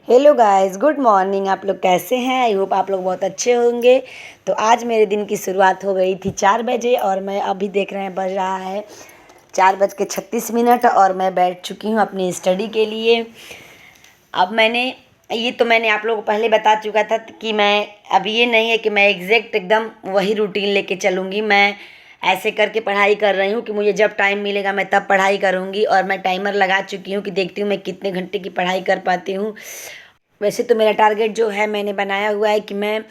Hello guys, good morning. आप लोग कैसे हैं? आई होप आप लोग बहुत अच्छे होंगे। तो आज मेरे दिन की शुरुआत हो गई थी 4 बजे और मैं अभी देख रहे हैं बज रहा है 4:36 और मैं बैठ चुकी हूँ अपनी स्टडी के लिए। अब मैंने आप लोगों को पहले बता चुका था कि मैं अभी ये नहीं है कि मैं एग्जैक्ट एकदम वही रूटीन लेके चलूँगी। मैं ऐसे करके पढ़ाई कर रही हूँ कि मुझे जब टाइम मिलेगा मैं तब पढ़ाई करूँगी और मैं टाइमर लगा चुकी हूँ कि देखती हूँ मैं कितने घंटे की पढ़ाई कर पाती हूँ। वैसे तो मेरा टारगेट जो है मैंने बनाया हुआ है कि मैं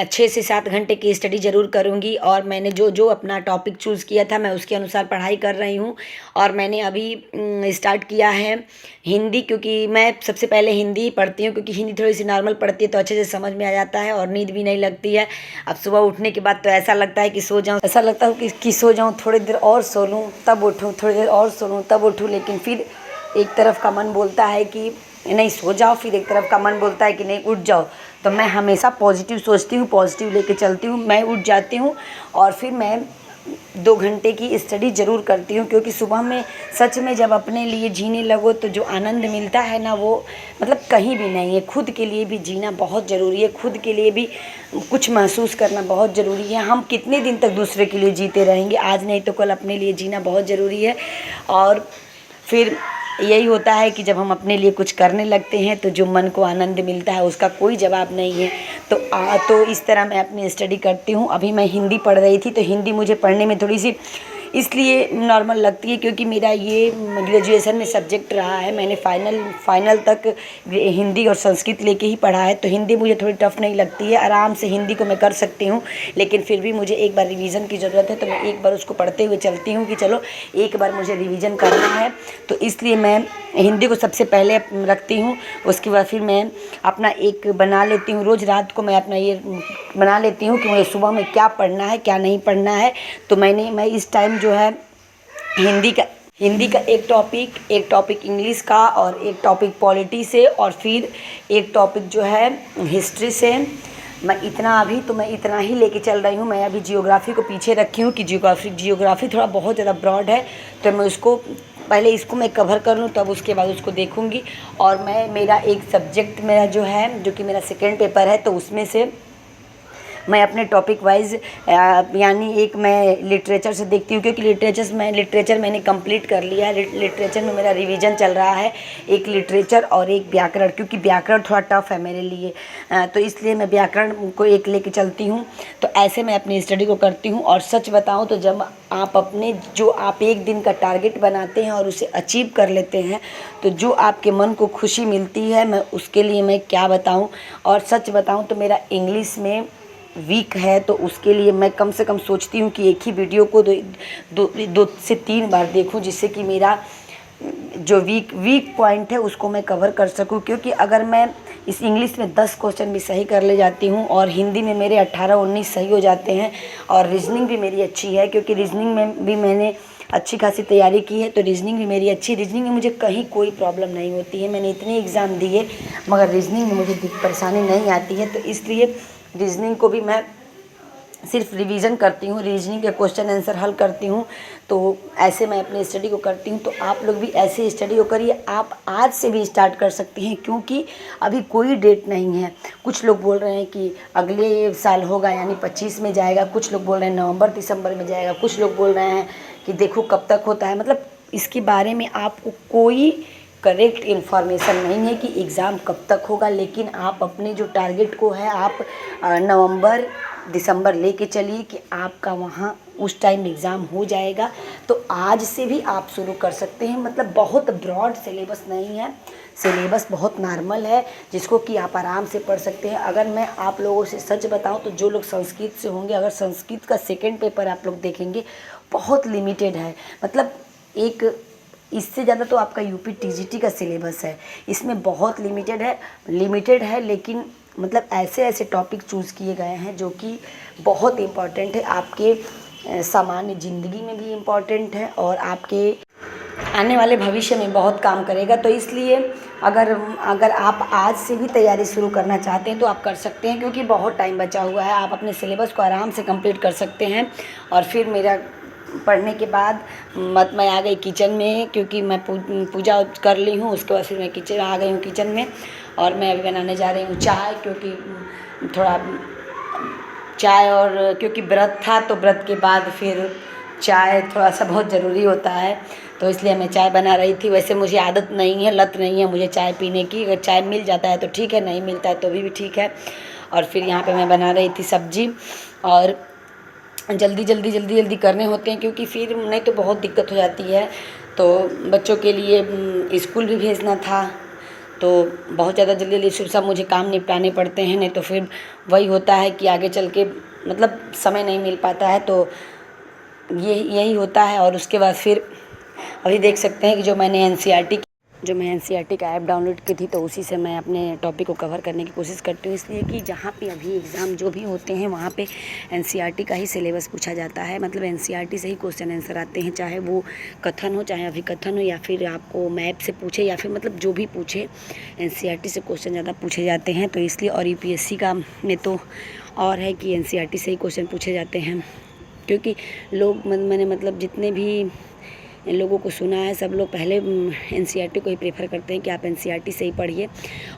6 से 7 घंटे की स्टडी ज़रूर करूँगी और मैंने जो जो अपना टॉपिक चूज़ किया था मैं उसके अनुसार पढ़ाई कर रही हूँ। और मैंने अभी स्टार्ट किया है हिंदी, क्योंकि मैं सबसे पहले हिंदी ही पढ़ती हूँ, क्योंकि हिंदी थोड़ी सी नॉर्मल पढ़ती है तो अच्छे से समझ में आ जाता है और नींद भी नहीं लगती है। अब सुबह उठने के बाद तो ऐसा लगता है कि सो जाऊँ, ऐसा लगता है कि सो जाऊँ, थोड़ी देर और सो लूँ तब उठूँ, थोड़ी देर और सो लूँ तब उठूँ, लेकिन फिर एक तरफ का मन बोलता है कि नहीं सो जाओ, फिर एक तरफ का मन बोलता है कि नहीं उठ जाओ। तो मैं हमेशा पॉजिटिव सोचती हूँ, पॉजिटिव लेके चलती हूँ। मैं उठ जाती हूँ और फिर मैं 2 घंटे की स्टडी ज़रूर करती हूँ, क्योंकि सुबह में सच में जब अपने लिए जीने लगो तो जो आनंद मिलता है ना, वो मतलब कहीं भी नहीं है। खुद के लिए भी जीना बहुत ज़रूरी है, खुद के लिए भी कुछ महसूस करना बहुत ज़रूरी है। हम कितने दिन तक दूसरे के लिए जीते रहेंगे? आज नहीं तो कल अपने लिए जीना बहुत ज़रूरी है। और फिर यही होता है कि जब हम अपने लिए कुछ करने लगते हैं तो जो मन को आनंद मिलता है उसका कोई जवाब नहीं है। तो इस तरह मैं अपनी स्टडी करती हूँ। अभी मैं हिंदी पढ़ रही थी तो हिंदी मुझे पढ़ने में थोड़ी सी इसलिए नॉर्मल लगती है क्योंकि मेरा ये ग्रेजुएशन में सब्जेक्ट रहा है। मैंने फाइनल तक हिंदी और संस्कृत लेके ही पढ़ा है, तो हिंदी मुझे थोड़ी टफ नहीं लगती है। आराम से हिंदी को मैं कर सकती हूँ, लेकिन फिर भी मुझे एक बार रिवीजन की ज़रूरत है, तो मैं एक बार उसको पढ़ते हुए चलती हूँ कि चलो एक बार मुझे रिवीजन करना है। तो इसलिए मैं हिंदी को सबसे पहले रखती हूँ। उसके बाद फिर मैं अपना एक बना लेती हूँ, रोज़ रात को मैं अपना ये बना लेती हूँ कि मुझे सुबह में क्या पढ़ना है क्या नहीं पढ़ना है। तो मैं इस टाइम जो है हिंदी का एक टॉपिक इंग्लिश का और एक टॉपिक पॉलिटी से और फिर एक टॉपिक जो है हिस्ट्री से। मैं इतना ही लेके चल रही हूँ। मैं अभी जियोग्राफी को पीछे रखी हूँ कि जियोग्राफी थोड़ा बहुत ज़्यादा ब्रॉड है, तो मैं उसको पहले इसको मैं कवर कर लूँ तब उसके बाद उसको देखूँगी। और मेरा एक सब्जेक्ट मेरा जो है, जो कि मेरा सेकेंड पेपर है, तो उसमें से मैं अपने टॉपिक वाइज यानी एक मैं लिटरेचर से देखती हूँ, क्योंकि लिटरेचर मैंने कंप्लीट कर लिया है। लिटरेचर में मेरा रिवीजन चल रहा है, एक लिटरेचर और एक व्याकरण, क्योंकि व्याकरण थोड़ा टफ है मेरे लिए। तो इसलिए मैं व्याकरण को एक लेके चलती हूँ। तो ऐसे मैं अपनी स्टडी को करती हूँ। और सच बताऊँ तो जब आप एक दिन का टारगेट बनाते हैं और उसे अचीव कर लेते हैं, तो जो आपके मन को खुशी मिलती है, मैं उसके लिए मैं क्या बताऊँ। और सच बताऊँ तो मेरा इंग्लिश में वीक है, तो उसके लिए मैं कम से कम सोचती हूँ कि एक ही वीडियो को दो से 3 बार देखूँ, जिससे कि मेरा जो वीक पॉइंट है उसको मैं कवर कर सकूँ। क्योंकि अगर मैं इस इंग्लिश में 10 क्वेश्चन भी सही कर ले जाती हूँ और हिंदी में मेरे 18-19 सही हो जाते हैं, और रीजनिंग भी मेरी अच्छी है, क्योंकि रीजनिंग में भी मैंने अच्छी खासी तैयारी की है, तो रीजनिंग भी मेरी अच्छी। रीजनिंग में मुझे कहीं कोई प्रॉब्लम नहीं होती है। मैंने इतने एग्ज़ाम दिए मगर रीजनिंग में मुझे परेशानी नहीं आती है। तो इसलिए रीजनिंग को भी मैं सिर्फ रिवीजन करती हूँ, रीजनिंग के क्वेश्चन आंसर हल करती हूँ। तो ऐसे मैं अपनी स्टडी को करती हूँ। तो आप लोग भी ऐसे स्टडी को करिए। आप आज से भी स्टार्ट कर सकते हैं, क्योंकि अभी कोई डेट नहीं है। कुछ लोग बोल रहे हैं कि अगले साल होगा, यानी 25 में जाएगा। कुछ लोग बोल रहे हैं नवंबर दिसंबर में जाएगा। कुछ लोग बोल रहे हैं कि देखो कब तक होता है। मतलब इसके बारे में आपको कोई करेक्ट इन्फॉर्मेशन नहीं है कि एग्ज़ाम कब तक होगा। लेकिन आप अपने जो टारगेट को है, आप नवंबर दिसंबर लेके चलिए कि आपका वहाँ उस टाइम एग्ज़ाम हो जाएगा। तो आज से भी आप शुरू कर सकते हैं। मतलब बहुत ब्रॉड सिलेबस नहीं है, सिलेबस बहुत नॉर्मल है, जिसको कि आप आराम से पढ़ सकते हैं। अगर मैं आप लोगों से सच बताऊं तो जो लोग संस्कृत से होंगे, अगर संस्कृत का सेकेंड पेपर आप लोग देखेंगे, बहुत लिमिटेड है। मतलब एक इससे ज़्यादा तो आपका यूपी टीजीटी का सिलेबस है, इसमें बहुत लिमिटेड है। लेकिन मतलब ऐसे टॉपिक चूज़ किए गए हैं जो कि बहुत इम्पॉर्टेंट है, आपके सामान्य ज़िंदगी में भी इम्पॉर्टेंट है और आपके आने वाले भविष्य में बहुत काम करेगा। तो इसलिए अगर आप आज से भी तैयारी शुरू करना चाहते हैं तो आप कर सकते हैं, क्योंकि बहुत टाइम बचा हुआ है। आप अपने सिलेबस को आराम से कंप्लीट कर सकते हैं। और फिर पढ़ने के बाद मैं आ गई किचन में, क्योंकि मैं पूजा कर ली हूँ। उसके बाद फिर मैं किचन आ गई हूँ किचन में, और मैं अभी बनाने जा रही हूँ चाय, क्योंकि थोड़ा चाय, और क्योंकि व्रत था तो व्रत के बाद फिर चाय थोड़ा सा बहुत ज़रूरी होता है, तो इसलिए मैं चाय बना रही थी। वैसे मुझे आदत नहीं है, लत नहीं है मुझे चाय पीने की। अगर चाय मिल जाता है तो ठीक है, नहीं मिलता है तो भी ठीक है। और फिर यहाँ पे मैं बना रही थी सब्जी, और जल्दी करने होते हैं, क्योंकि फिर नहीं तो बहुत दिक्कत हो जाती है। तो बच्चों के लिए स्कूल भी भेजना था, तो बहुत ज़्यादा जल्दी सब मुझे काम निपटाने पड़ते हैं, नहीं तो फिर वही होता है कि आगे चल के मतलब समय नहीं मिल पाता है। तो यही होता है। और उसके बाद फिर अभी देख सकते हैं कि जो मैं एनसीईआरटी का ऐप डाउनलोड की थी, तो उसी से मैं अपने टॉपिक को कवर करने की कोशिश करती हूँ, इसलिए कि जहाँ पे अभी एग्ज़ाम जो भी होते हैं वहाँ पे एनसीईआरटी का ही सिलेबस पूछा जाता है। मतलब एनसीईआरटी से ही क्वेश्चन आंसर आते हैं, चाहे वो कथन हो, चाहे अभिकथन हो, या फिर आपको मैप से पूछे, या फिर मतलब जो भी पूछे, एनसीईआरटी से क्वेश्चन ज़्यादा पूछे जाते हैं। तो इसलिए, और यूपीएससी का में तो और है कि एनसीईआरटी से ही क्वेश्चन पूछे जाते हैं, क्योंकि मैंने मतलब जितने भी लोगों को सुना है, सब लोग पहले एनसीईआरटी को ही प्रेफर करते हैं कि आप एनसीईआरटी से ही पढ़िए।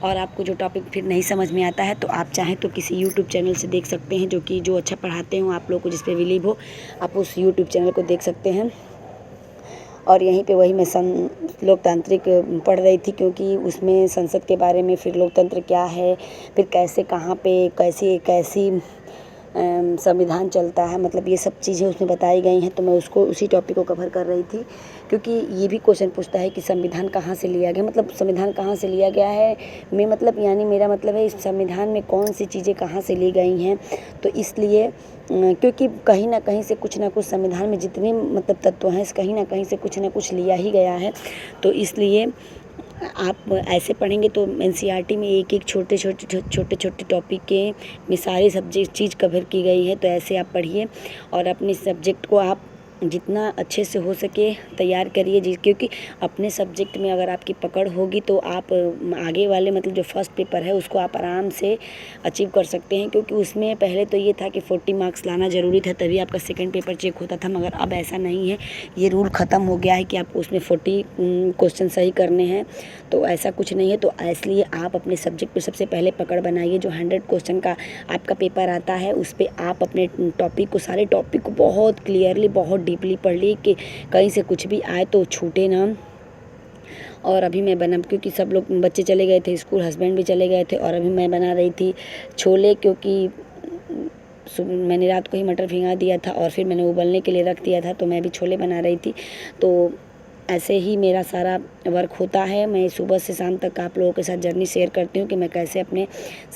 और आपको जो टॉपिक फिर नहीं समझ में आता है तो आप चाहें तो किसी यूट्यूब चैनल से देख सकते हैं, जो अच्छा पढ़ाते हो, आप लोग को जिस पे बिलीव हो, आप उस यूट्यूब चैनल को देख सकते हैं। और यहीं पे वही मैं लोकतांत्रिक पढ़ रही थी, क्योंकि उसमें संसद के बारे में, फिर लोकतंत्र क्या है, फिर कैसे कहाँ पे कैसी संविधान चलता है, मतलब ये सब चीज़ें उसमें बताई गई हैं। तो मैं उसी टॉपिक को कवर कर रही थी, क्योंकि ये भी क्वेश्चन पूछता है कि संविधान कहाँ से लिया गया, मतलब संविधान कहाँ से लिया गया है, यानी मेरा मतलब है इस संविधान में कौन सी चीज़ें कहाँ से ली गई हैं। तो इसलिए क्योंकि कहीं ना कहीं से कुछ ना कुछ संविधान में जितने मतलब तत्व हैं, कहीं ना कहीं से कुछ ना कुछ लिया ही गया है। तो इसलिए आप ऐसे पढ़ेंगे तो एनसीईआरटी में एक छोटे टॉपिक के में सारे सब्जेक्ट चीज़ कवर की गई है। तो ऐसे आप पढ़िए और अपने सब्जेक्ट को आप जितना अच्छे से हो सके तैयार करिए, क्योंकि अपने सब्जेक्ट में अगर आपकी पकड़ होगी तो आप आगे वाले मतलब जो फर्स्ट पेपर है उसको आप आराम से अचीव कर सकते हैं। क्योंकि उसमें पहले तो ये था कि 40 मार्क्स लाना ज़रूरी था, तभी आपका सेकंड पेपर चेक होता था, मगर अब ऐसा नहीं है। ये रूल ख़त्म हो गया है कि आपको उसमें 40 क्वेश्चन सही करने हैं, तो ऐसा कुछ नहीं है। तो इसलिए आप अपने सब्जेक्ट पर सबसे पहले पकड़ बनाइए। जो 100 क्वेश्चन का आपका पेपर आता है उस पर आप अपने सारे टॉपिक को बहुत क्लियरली, बहुत डीपली पढ़ ली कि कहीं से कुछ भी आए तो छूटे ना। और अभी मैं क्योंकि सब लोग बच्चे चले गए थे स्कूल, हस्बैंड भी चले गए थे, और अभी मैं बना रही थी छोले, क्योंकि मैंने रात को ही मटर भिंगा दिया था और फिर मैंने उबलने के लिए रख दिया था, तो मैं भी छोले बना रही थी। तो ऐसे ही मेरा सारा वर्क होता है। मैं सुबह से शाम तक आप लोगों के साथ जर्नी शेयर करती हूँ कि मैं कैसे अपने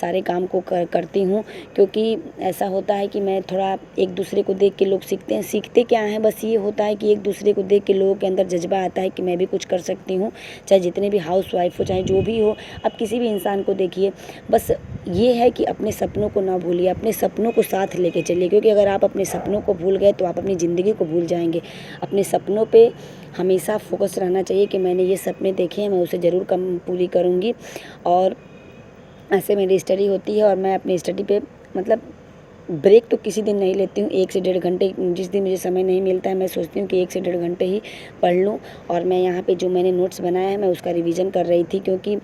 सारे काम को करती हूँ, क्योंकि ऐसा होता है कि मैं थोड़ा एक दूसरे को देख के लोग सीखते क्या हैं, बस ये होता है कि एक दूसरे को देख के लोगों के अंदर जज्बा आता है कि मैं भी कुछ कर सकती हूँ, चाहे जितने भी हाउस वाइफ हो, चाहे जो भी हो। अब किसी भी इंसान को देखिए, बस ये है कि अपने सपनों को ना भूलिए, अपने सपनों को साथ लेके चलिए, क्योंकि अगर आप अपने सपनों को भूल गए तो आप अपनी ज़िंदगी को भूल जाएंगे। अपने सपनों पे हमेशा फोकस रहना चाहिए कि मैंने ये सपने देखे हैं, मैं उसे ज़रूर पूरी करूँगी। और ऐसे मेरी स्टडी होती है, और मैं अपनी स्टडी पे मतलब ब्रेक तो किसी दिन नहीं लेती हूँ। 1 से 1.5 घंटे, जिस दिन मुझे समय नहीं मिलता है मैं सोचती हूँ कि 1 से 1.5 घंटे ही पढ़ लूँ। और मैं यहाँ पे जो मैंने नोट्स बनाया है मैं उसका रिवीजन कर रही थी, क्योंकि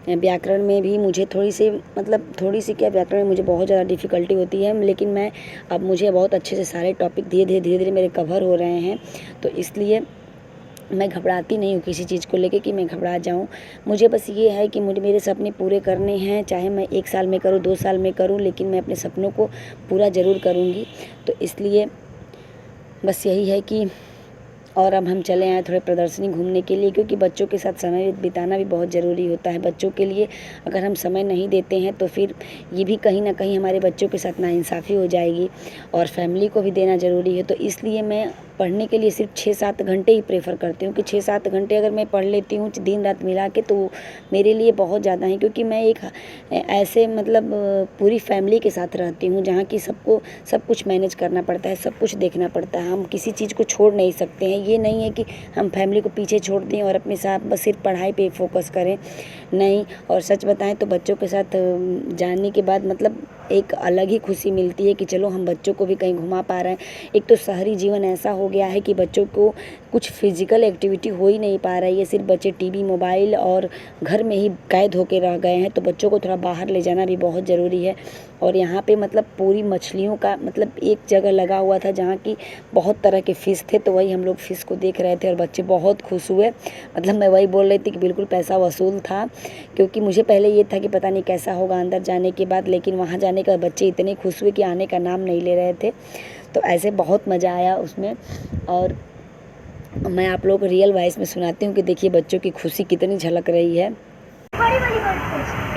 व्याकरण में भी मुझे थोड़ी सी व्याकरण में मुझे बहुत ज़्यादा डिफ़िकल्टी होती है, लेकिन अब मुझे बहुत अच्छे से सारे टॉपिक धीरे धीरे मेरे कवर हो रहे हैं। तो इसलिए मैं घबराती नहीं हूँ किसी चीज़ को लेके कि मैं घबरा जाऊँ। मुझे बस ये है कि मेरे सपने पूरे करने हैं, चाहे मैं 1 साल में करूँ, 2 साल में करूँ, लेकिन मैं अपने सपनों को पूरा ज़रूर करूँगी। तो इसलिए बस यही है कि और अब हम चले आए थोड़े प्रदर्शनी घूमने के लिए, क्योंकि बच्चों के साथ समय बिताना भी बहुत ज़रूरी होता है। बच्चों के लिए अगर हम समय नहीं देते हैं तो फिर ये भी कहीं ना कहीं हमारे बच्चों के साथ नाइंसाफ़ी हो जाएगी, और फैमिली को भी देना ज़रूरी है। तो इसलिए मैं पढ़ने के लिए सिर्फ 6-7 घंटे ही प्रेफर करती हूँ कि 6-7 घंटे अगर मैं पढ़ लेती हूँ दिन रात मिला के तो मेरे लिए बहुत ज़्यादा है। क्योंकि मैं एक ऐसे मतलब पूरी फैमिली के साथ रहती हूँ जहाँ की सबको सब कुछ मैनेज करना पड़ता है, सब कुछ देखना पड़ता है, हम किसी चीज़ को छोड़ नहीं सकते हैं। ये नहीं है कि हम फैमिली को पीछे छोड़ दें और अपने साथ बस सिर्फ पढ़ाई पे फोकस करें, नहीं। और सच बताएं तो बच्चों के साथ जाने के बाद मतलब एक अलग ही खुशी मिलती है कि चलो हम बच्चों को भी कहीं घुमा पा रहे हैं। एक तो शहरी जीवन ऐसा हो गया है कि बच्चों को कुछ फिजिकल एक्टिविटी हो ही नहीं पा रही है, सिर्फ बच्चे टीवी मोबाइल और घर में ही कैद होकर रह गए हैं। तो बच्चों को थोड़ा बाहर ले जाना भी बहुत ज़रूरी है। और यहाँ पे मतलब पूरी मछलियों का मतलब एक जगह लगा हुआ था जहाँ की बहुत तरह के फ़िश थे, तो वही हम लोग फ़िश को देख रहे थे और बच्चे बहुत खुश हुए। मतलब मैं वही बोल रही थी कि बिल्कुल पैसा वसूल था, क्योंकि मुझे पहले ये था कि पता नहीं कैसा होगा अंदर जाने के बाद, लेकिन वहाँ जाने के बाद बच्चे इतने खुश हुए कि आने का नाम नहीं ले रहे थे। तो ऐसे बहुत मज़ा आया उसमें। और मैं आप लोगों को रियल वॉइस में सुनाती हूँ कि देखिए बच्चों की खुशी कितनी झलक रही है।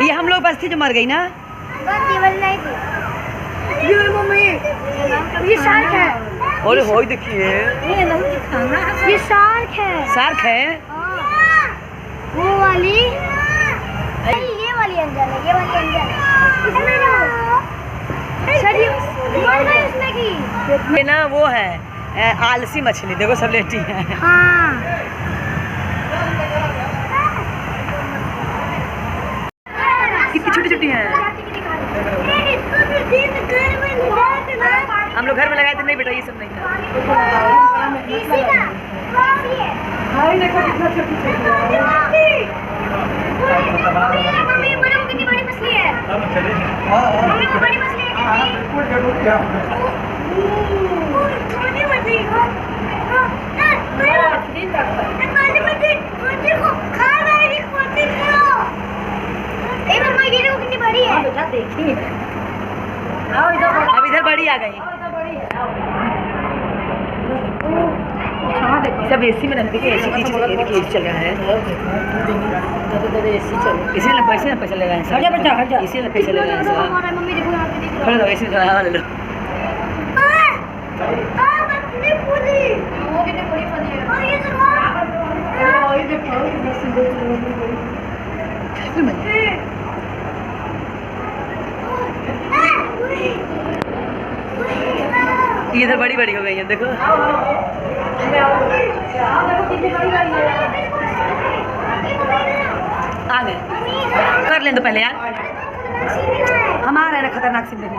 ये हम लोग बस थी जो मर गई ना, ये शार्क है। अरे हो देखिए ये शार्क है। शार्क है। वो वाली ये वाली अंजन है, ये वाली अंजन है। इसमें सर ये मर गई उसमें की। ये ना वो है आलसी मछली, देखो सब लेटी है। हाँ कितनी छोटी छोटी है। हम लोग घर में लगाए थे, नहीं बेटा ये सब नहीं था। मम्मी बोलो कितनी बड़ी मछली है। मम्मी वो बड़ी मछली है। अब इधर बड़ी आ गई। सब एसी में रहने के एसी की एसी चल रहा है। इसी में पैसे लगाए हैं, इसी में पैसे लगाए हैं। मम्मी देखो यहाँ पे देखो। खड़े रहो, इसी में ले लो। वो कितनी बड़ी बनी है। और ये देखो। ये इधर बड़ी बड़ी हो गई है, देखो। आ गए, कर लें तो पहले यार, हम आ रहे हैं ना खतरनाक सीन देखने।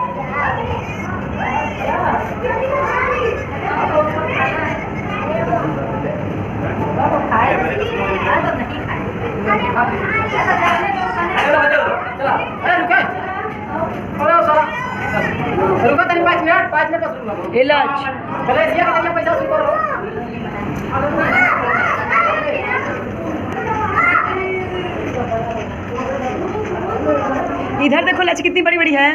रुको तनी 5 मिनट बस रुको। इलाज चले ये कितना पैसा सुन करो। इधर देखो लच कितनी बड़ी बड़ी है।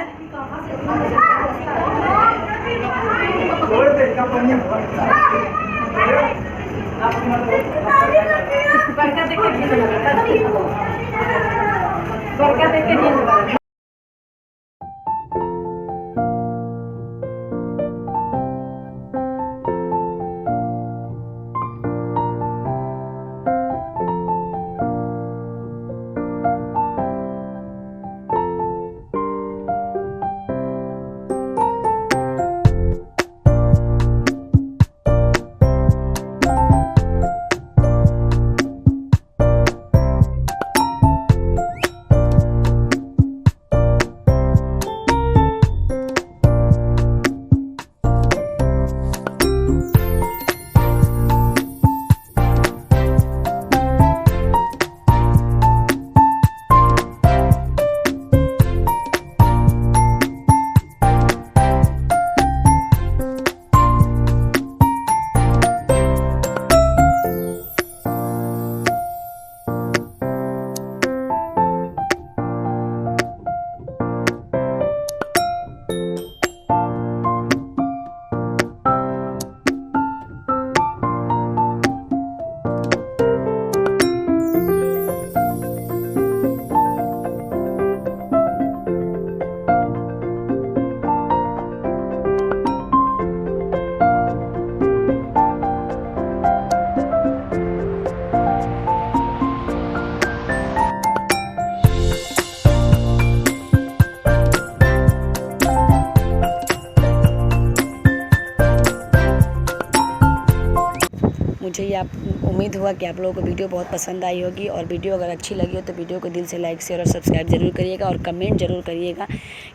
मुझे ये आप उम्मीद हुआ कि आप लोगों को वीडियो बहुत पसंद आई होगी, और वीडियो अगर अच्छी लगी हो तो वीडियो को दिल से लाइक शेयर और सब्सक्राइब ज़रूर करिएगा, और कमेंट ज़रूर करिएगा,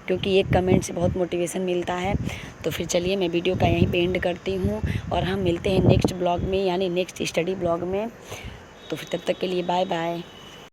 क्योंकि एक कमेंट से बहुत मोटिवेशन मिलता है। तो फिर चलिए मैं वीडियो का यहीं पे एंड करती हूँ, और हम मिलते हैं नेक्स्ट ब्लॉग में, यानी नेक्स्ट स्टडी ब्लॉग में। तो फिर तब तक के लिए बाय बाय।